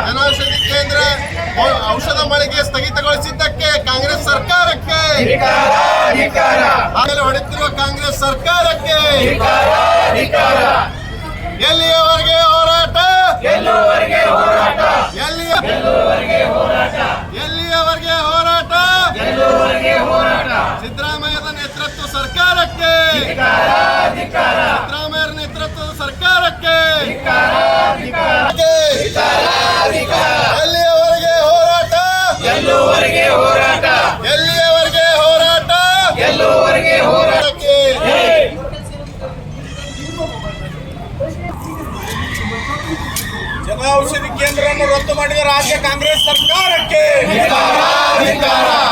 ಜನೌಷಧಿ ಕೇಂದ್ರ ಔಷಧ ಮಳಿಗೆ ಸ್ಥಗಿತಗೊಳಿಸಿದ್ದಕ್ಕೆ ಕಾಂಗ್ರೆಸ್ ಸರ್ಕಾರಕ್ಕೆ, ಆಮೇಲೆ ಹೊಡೆತಿರುವ ಕಾಂಗ್ರೆಸ್ ಸರ್ಕಾರಕ್ಕೆ ಎಲ್ಲಿಯವರೆಗೆ ಹೋರಾಟ, ಎಲ್ಲಿಯವರೆಗೆ ಹೋರಾಟ, ಸಿದ್ದರಾಮಯ್ಯದ ನೇತೃತ್ವ ಸರ್ಕಾರಕ್ಕೆ, ಸಿದ್ದರಾಮಯ್ಯರ ನೇತೃತ್ವದ ಸರ್ಕಾರಕ್ಕೆ ಎಲ್ಲಿಯವರೆಗೆ ಹೋರಾಟ, ಎಲ್ಲಿಯವರೆಗೆ ಹೋರಾಟಕ್ಕೆ ಜನೌಷಧಿ ಕೇಂದ್ರವನ್ನು ರದ್ದು ಮಾಡಿದ ರಾಜ್ಯ ಕಾಂಗ್ರೆಸ್ ಸರ್ಕಾರಕ್ಕೆ,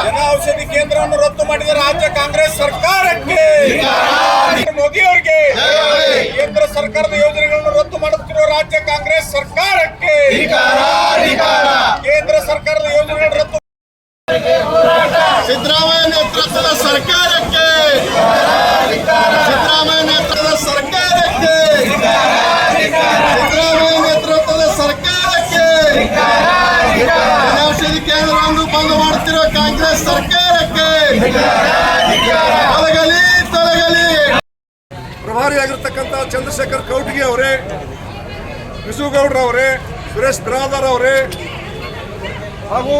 ಜನೌಷಧಿ ಕೇಂದ್ರವನ್ನು ರದ್ದು ಮಾಡಿದ ರಾಜ್ಯ ಕಾಂಗ್ರೆಸ್ ಸರ್ಕಾರಕ್ಕೆ, ಮೋದಿ ಅವರಿಗೆ, ಕೇಂದ್ರ ಸರ್ಕಾರದ ಯೋಜನೆಗಳನ್ನು ರದ್ದು ಮಾಡುತ್ತಿರುವ ರಾಜ್ಯ ಕಾಂಗ್ರೆಸ್ ಸರ್ಕಾರಕ್ಕೆ, ಕೇಂದ್ರ ಸರ್ಕಾರದ ಯೋಜನೆಗಳನ್ನು ರದ್ದು ಸಿದ್ದರಾಮಯ್ಯ ನೇತೃತ್ವದ ಸರ್ಕಾರಕ್ಕೆ, ಸಿದ್ದರಾಮಯ್ಯ ನೇತೃತ್ವದ ಸರ್ಕಾರಕ್ಕೆ, ಸಿದ್ದರಾಮಯ್ಯ ನೇತೃತ್ವದ ಸರ್ಕಾರಕ್ಕೆ, ಜನೌಷಧಿ ಕೇಂದ್ರವನ್ನು ಬಂದ್ ಮಾಡುತ್ತಿರುವ ಕಾಂಗ್ರೆಸ್ ಸರ್ಕಾರಕ್ಕೆ ತೊಲಗಲಿ. ಪ್ರಭಾರಿಯಾಗಿರ್ತಕ್ಕಂಥ ಚಂದ್ರಶೇಖರ್ ಕೌಟಿಗೆ ಅವರೇ, ವಿಸುಗೌಡ್ರವರೇ, ಸುರೇಶ್ ಬಿರಾದಾರ್ ಅವರೇ ಹಾಗೂ